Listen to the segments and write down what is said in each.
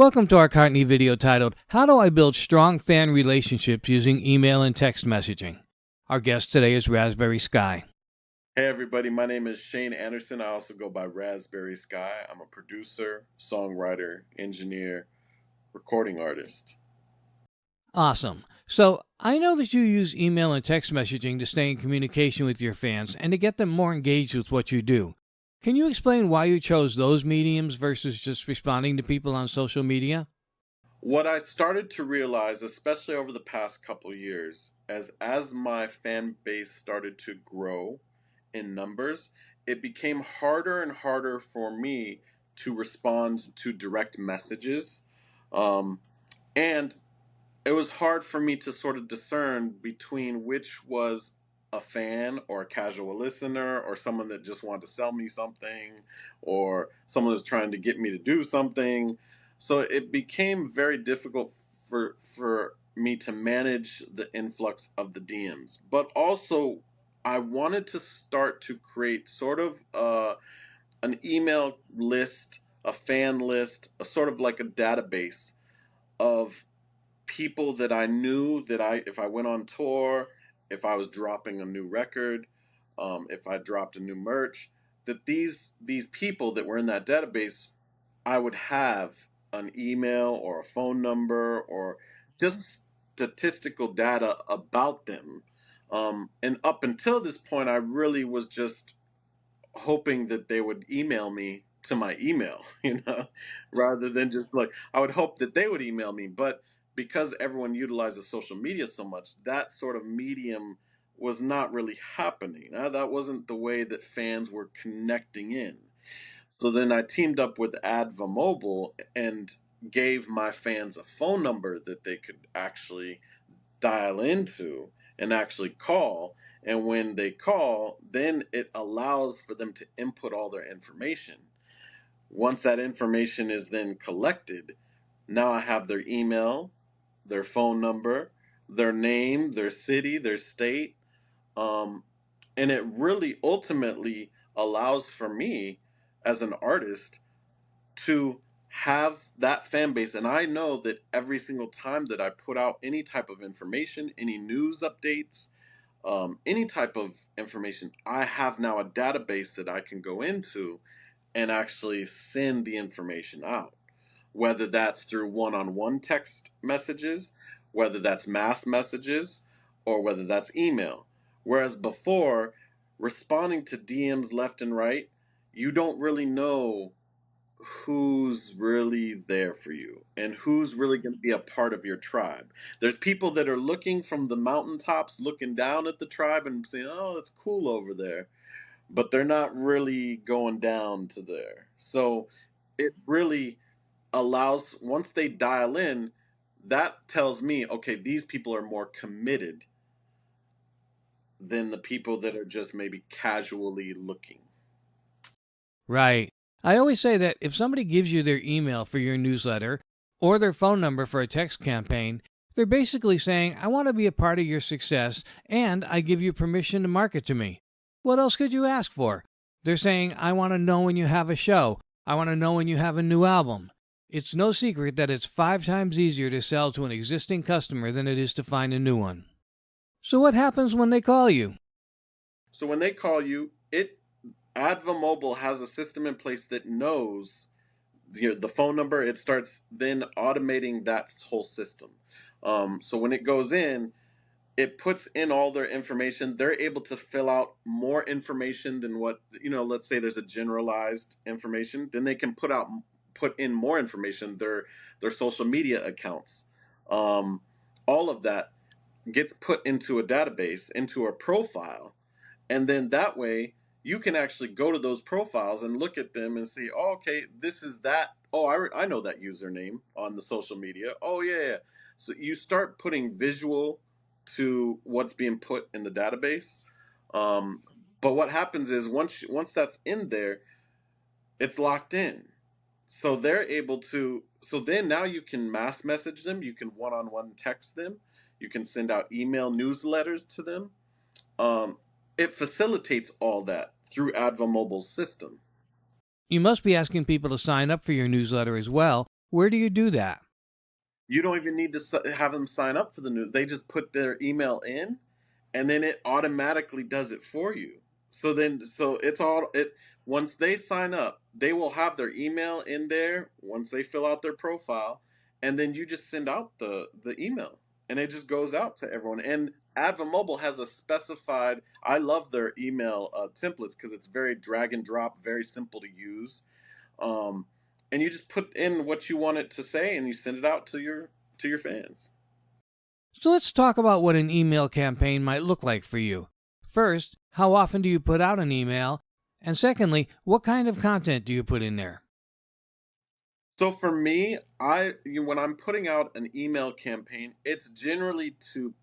Welcome to our Cartney video titled, How Do I Build Strong Fan Relationships Using Email and Text Messaging? Our guest today is Raspberry Sky. Hey everybody, my name is Shane Anderson. I also go by Raspberry Sky. I'm a producer, songwriter, engineer, recording artist. Awesome. So, I know that you use email and text messaging to stay in communication with your fans and to get them more engaged with what you do. Can you explain why you chose those mediums versus just responding to people on social media? What I started to realize, especially over the past couple years, as my fan base started to grow in numbers, it became harder and harder for me to respond to direct messages. Um, and it was hard for me to sort of discern between which was a fan or a casual listener or someone that just wanted to sell me something or someone that's trying to get me to do something. So it became very difficult for me to manage the influx of the DMs. But also I wanted to start to create sort of an email list, a fan list, a sort of like a database of people that I knew that if I went on tour, if I was dropping a new record, if I dropped a new merch, that these people that were in that database, I would have an email or a phone number or just statistical data about them. And up until this point, I really was just hoping that they would email me to my email, rather than just like I would hope that they would email me. But because everyone utilizes social media so much, that sort of medium was not really happening. That wasn't the way that fans were connecting in. So then I teamed up with Adva Mobile and gave my fans a phone number that they could actually dial into and actually call. And when they call, then it allows for them to input all their information. Once that information is then collected, now I have their email, their phone number, their name, their city, their state. Um, and it really ultimately allows for me as an artist to have that fan base. And I know that every single time that I put out any type of information, any news updates, any type of information, I have now a database that I can go into and actually send the information out, whether that's through one-on-one text messages, whether that's mass messages, or whether that's email. Whereas before, responding to DMs left and right, you don't really know who's really there for you and who's really going to be a part of your tribe. There's people that are looking from the mountaintops, looking down at the tribe and saying, "Oh, it's cool over there," but they're not really going down to there. So it really allows, once they dial in, that tells me, okay, these people are more committed than the people that are just maybe casually looking. Right. I always say that if somebody gives you their email for your newsletter or their phone number for a text campaign, they're basically saying, I want to be a part of your success and I give you permission to market to me. What else could you ask for? They're saying, I want to know when you have a show. I want to know when you have a new album. It's no secret that it's 5 times easier to sell to an existing customer than it is to find a new one. So, what happens when they call you? So when they call you, Adva Mobile has a system in place that knows the phone number. It starts then automating that whole system. So when it goes in, it puts in all their information. They're able to fill out more information than what, let's say there's a generalized information, then they can put in more information, their social media accounts. Um, all of that gets put into a database, into a profile, and then that way you can actually go to those profiles and look at them and see, oh, okay, this is that. Oh, I know that username on the social media. Oh, yeah, yeah. So you start putting visual to what's being put in the database. Um, but what happens is once that's in there, it's locked in. So they're able to. So then now you can mass message them. You can one-on-one text them. You can send out email newsletters to them. um, it facilitates all that through Adva Mobile's system. You must be asking people to sign up for your newsletter as well, Where do you do that? You don't even need to have them sign up for the news. They just put their email in, and then it automatically does it for you. So it's all it. Once they sign up, they will have their email in there once they fill out their profile, and then you just send out the email, and it just goes out to everyone. And Adva Mobile has a specified. I love their email templates because it's very drag and drop, very simple to use. Um, and you just put in what you want it to say, and you send it out to your fans. So let's talk about what an email campaign might look like for you. First, how often do you put out an email? And secondly, what kind of content do you put in there? So for me, when I'm putting out an email campaign, it's generally to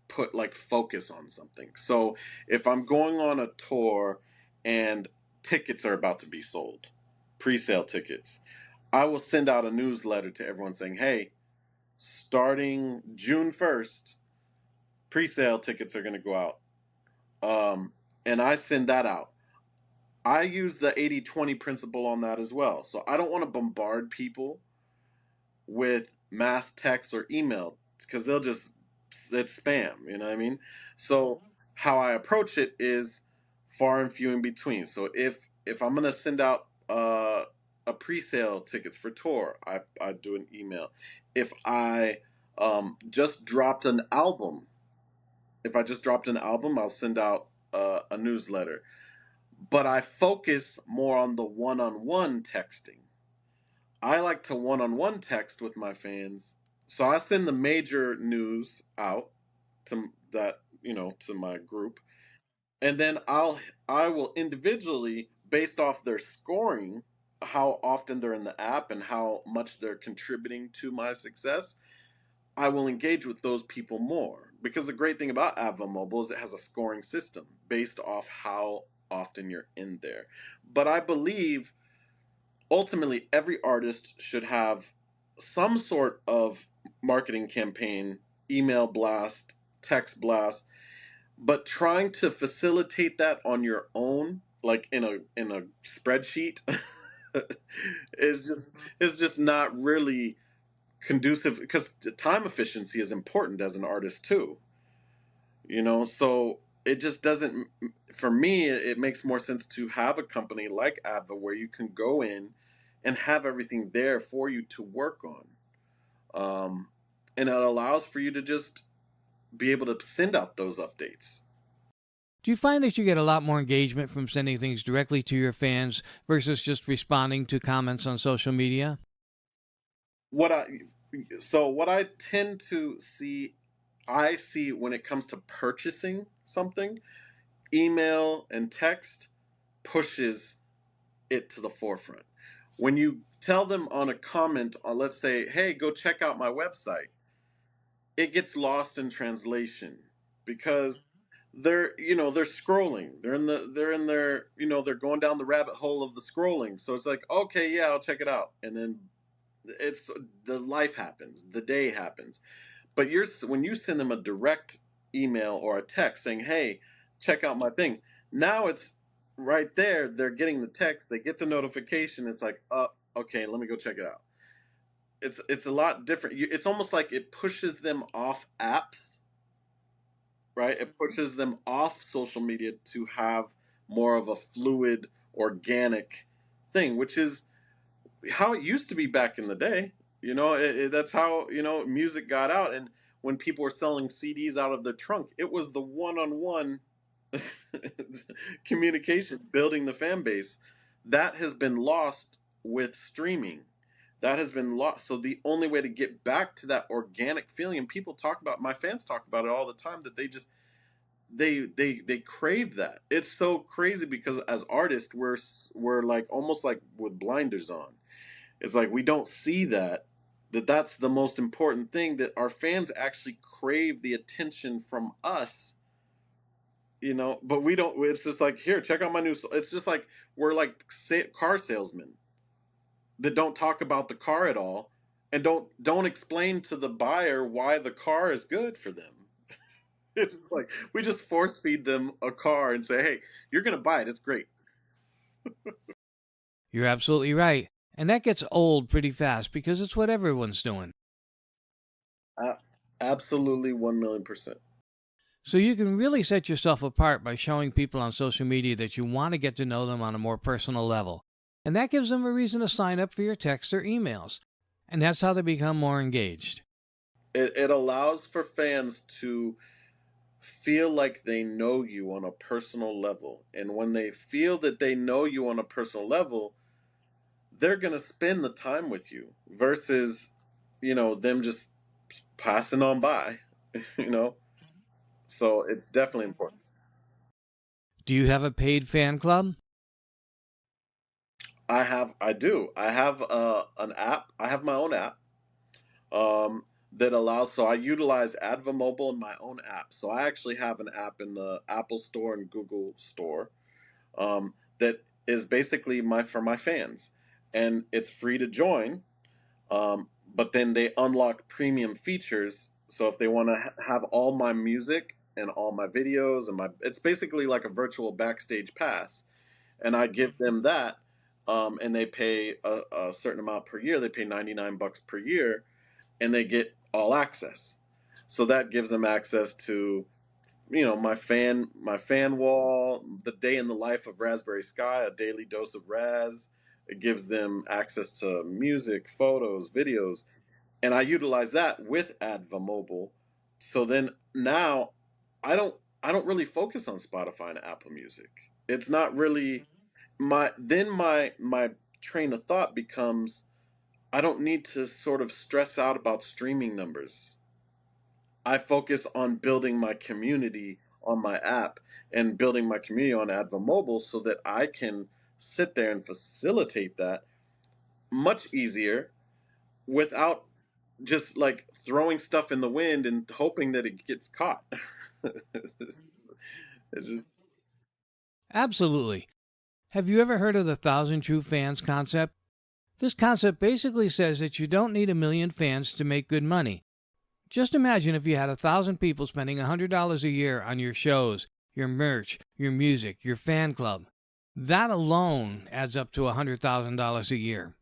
put like focus on something. So if I'm going on a tour and tickets are about to be sold, pre-sale tickets, I will send out a newsletter to everyone saying, "Hey, starting June 1st, pre-sale tickets are going to go out." And I send that out. I use the 80/20 principle on that as well. So I don't want to bombard people with mass text or email because they'll just it's spam, you know what I mean? So how I approach it is far and few in between. So if I'm gonna send out a pre-sale tickets for tour, I do an email. If I just dropped an album, if I just dropped an album, I'll send out a newsletter. But I focus more on the one-on-one texting. I like to one-on-one text with my fans. So I send the major news out to that, to my group. And then I will individually, based off their scoring, how often they're in the app and how much they're contributing to my success, I will engage with those people more. Because the great thing about Ava Mobile is it has a scoring system based off how often you're in there. But I believe ultimately every artist should have some sort of marketing campaign, email blast, text blast, but trying to facilitate that on your own, like in a spreadsheet, is just not really conducive because time efficiency is important as an artist too. So it just doesn't, for me it makes more sense to have a company like Ava where you can go in and have everything there for you to work on, and it allows for you to just be able to send out those updates. Do you find that you get a lot more engagement from sending things directly to your fans versus just responding to comments on social media? What i so what i tend to see, I see when it comes to purchasing something, email and text pushes it to the forefront. When you tell them on a comment on, let's say, "Hey, go check out my website," it gets lost in translation because they're scrolling. They're going down the rabbit hole of the scrolling. So it's like, "Okay, yeah, I'll check it out." And then it's the life happens, the day happens. But when you send them a direct email or a text saying, "Hey, check out my thing," now it's right there. They're getting the text, they get the notification. It's like, okay, let me go check it out. It's a lot different. It's almost like it pushes them off apps, right? It pushes them off social media to have more of a fluid, organic thing, which is how it used to be back in the day. That's how music got out. And when people were selling CDs out of their trunk, it was the one-on-one communication, building the fan base. That has been lost with streaming. That has been lost. So the only way to get back to that organic feeling, and people talk about, my fans talk about it all the time, that they just they crave that. It's so crazy because as artists, we're like almost like with blinders on. It's like we don't see that's the most important thing, that our fans actually crave the attention from us, but we don't. It's just like, "Here, check out my new." It's just like we're like car salesmen that don't talk about the car at all, and don't explain to the buyer why the car is good for them. It's just like we just force feed them a car and say, "Hey, you're gonna buy it. It's great." You're absolutely right. And that gets old pretty fast because it's what everyone's doing. A- Absolutely 1,000,000%. So you can really set yourself apart by showing people on social media that you want to get to know them on a more personal level. And that gives them a reason to sign up for your texts or emails. And that's how they become more engaged. It allows for fans to feel like they know you on a personal level. And when they feel that they know you on a personal level, they're going to spend the time with you versus, them just passing on by, you know? So it's definitely important. Do you have a paid fan club? I have an app. I have my own app that allows, so I utilize Adva Mobile in my own app. So I actually have an app in the Apple Store and Google Store that is basically for my fans, and it's free to join. But then they unlock premium features. So if they want to have all my music and all my videos and it's basically like a virtual backstage pass, and I give them that, and they pay a certain amount per year. They pay $99 per year, and they get all access. So that gives them access to my fan wall, the day in the life of Raspberry Sky, a daily dose of Raz. It gives them access to music, photos, videos, and I utilize that with Adva Mobile. So then now I don't I don't really focus on Spotify and Apple Music. It's not really my train of thought becomes, I don't need to sort of stress out about streaming numbers. I focus on building my community on my app and building my community on Adva Mobile so that I can sit there and facilitate that much easier without just like throwing stuff in the wind and hoping that it gets caught. It's just, Absolutely. Have you ever heard of the thousand true fans concept? This concept basically says that you don't need a million fans to make good money. Just imagine if you had 1,000 people spending $100 a year on your shows, your merch, your music, your fan club. That alone adds up to $100,000 a year.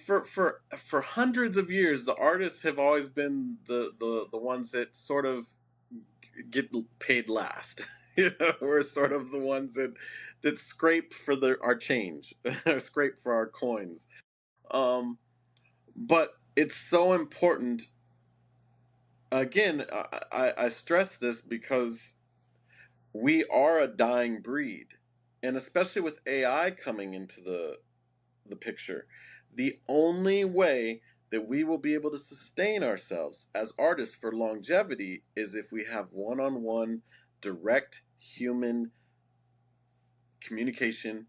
for hundreds of years, the artists have always been the ones that sort of get paid last. We're sort of the ones that scrape for our change, scrape for our coins. Um, but it's so important. Again, I stress this because we are a dying breed, and especially with AI coming into the picture, the only way that we will be able to sustain ourselves as artists for longevity is if we have one-on-one direct human communication,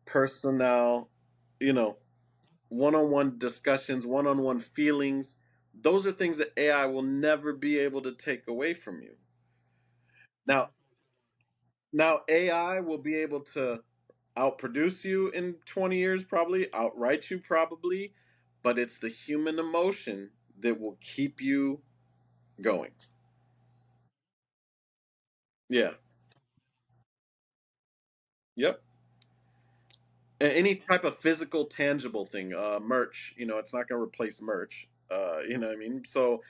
personnel, you know, one-on-one discussions, one-on-one feelings. Those are things that AI will never be able to take away from you. Now, now AI will be able to outproduce you in 20 years, probably, outright you, probably, but it's the human emotion that will keep you going. Yeah. Yep. Any type of physical, tangible thing, merch, it's not going to replace merch. You know what I mean? So,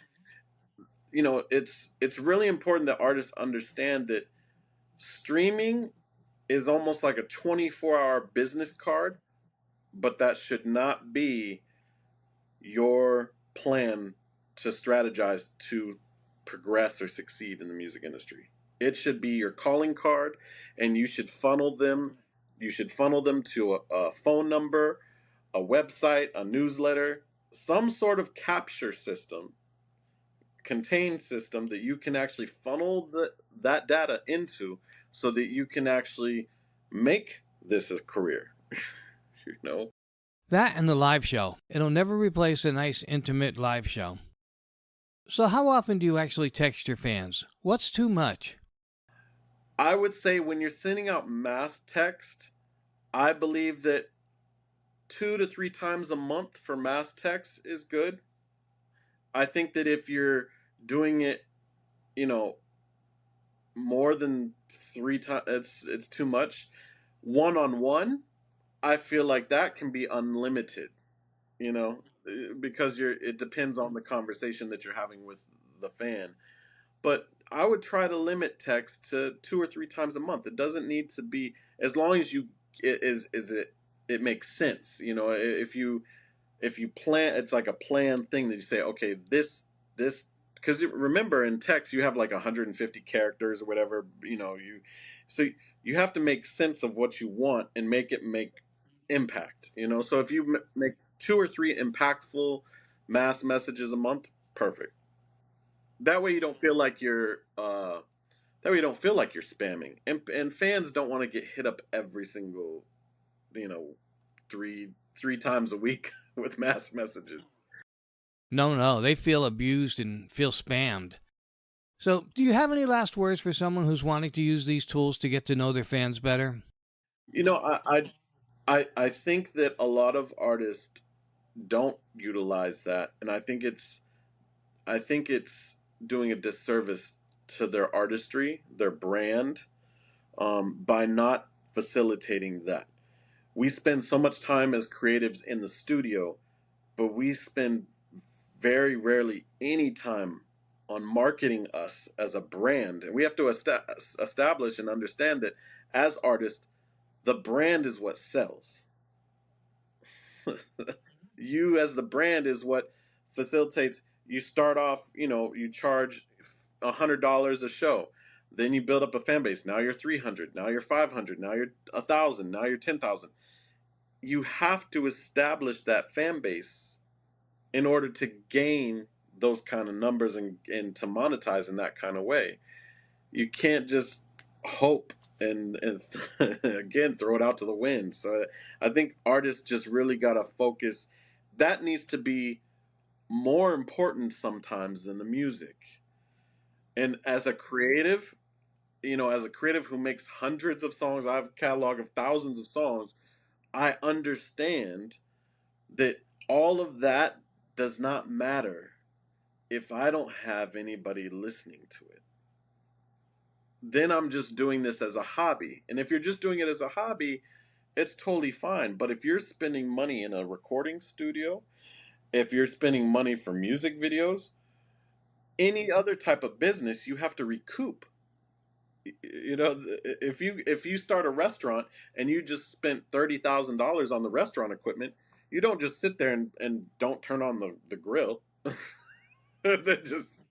it's really important that artists understand that streaming is almost like a 24-hour business card, but that should not be your plan to strategize to progress or succeed in the music industry. It should be your calling card, and you should funnel them to a phone number, a website, a newsletter, some sort of capture system, contain system that you can actually funnel that data into so that you can actually make this a career. you know That and the live show. It'll never replace a nice, intimate live show. So, how often do you actually text your fans? What's too much? I would say when you're sending out mass text, I believe that 2 to 3 times a month for mass text is good. I think that if you're doing it, you know, more than 3 times, it's too much. One on one, I feel like that can be unlimited, because it depends on the conversation that you're having with the fan. But I would try to limit text to 2 or 3 times a month. It doesn't need to be, as long as you it is it makes sense. If you plan, it's like a planned thing that you say, okay, this because remember, in text you have like 150 characters or whatever, so you have to make sense of what you want and make it make impact. So if you make 2 or 3 impactful mass messages a month, perfect. That way you don't feel like you're spamming, and fans don't want to get hit up every single, you know three times a week with mass messages. No, no, they feel abused and feel spammed. So, do you have any last words for someone who's wanting to use these tools to get to know their fans better? You know, I think that a lot of artists don't utilize that, and I think it's doing a disservice to their artistry, their brand, by not facilitating that. We spend so much time as creatives in the studio, but we spend very rarely any time on marketing us as a brand. And we have to establish and understand that as artists, the brand is what sells. You as the brand is what facilitates. You start off, you charge $100 a show. Then you build up a fan base. Now you're 300. Now you're 500. Now you're 1,000. Now you're 10,000. You have to establish that fan base in order to gain those kind of numbers, and to monetize in that kind of way. You can't just hope and again throw it out to the wind. So I think artists just really got to focus. That needs to be more important sometimes than the music. And as a creative who makes hundreds of songs, I have a catalog of thousands of songs. I understand that all of that does not matter if I don't have anybody listening to it. Then I'm just doing this as a hobby. And if you're just doing it as a hobby, it's totally fine. But if you're spending money in a recording studio, if you're spending money for music videos, any other type of business, you have to recoup. If you start a restaurant and you just spent $30,000 on the restaurant equipment, you don't just sit there and don't turn on the grill. Then just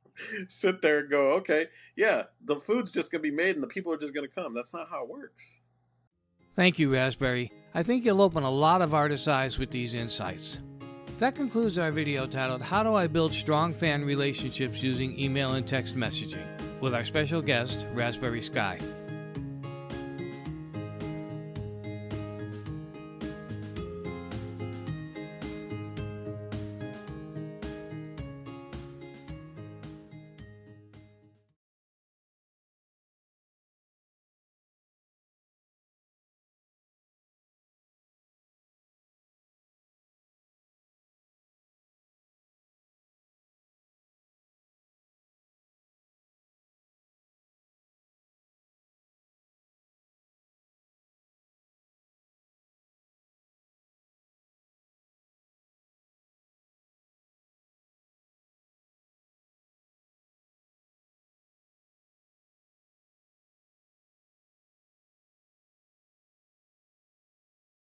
sit there and go, okay, yeah, the food's just gonna be made and the people are just gonna come. That's not how it works. Thank you, Raspberry. I think you'll open a lot of artists' eyes with these insights. That concludes our video titled How Do I Build Strong Fan Relationships Using Email and Text Messaging with our special guest, Raspberry Sky.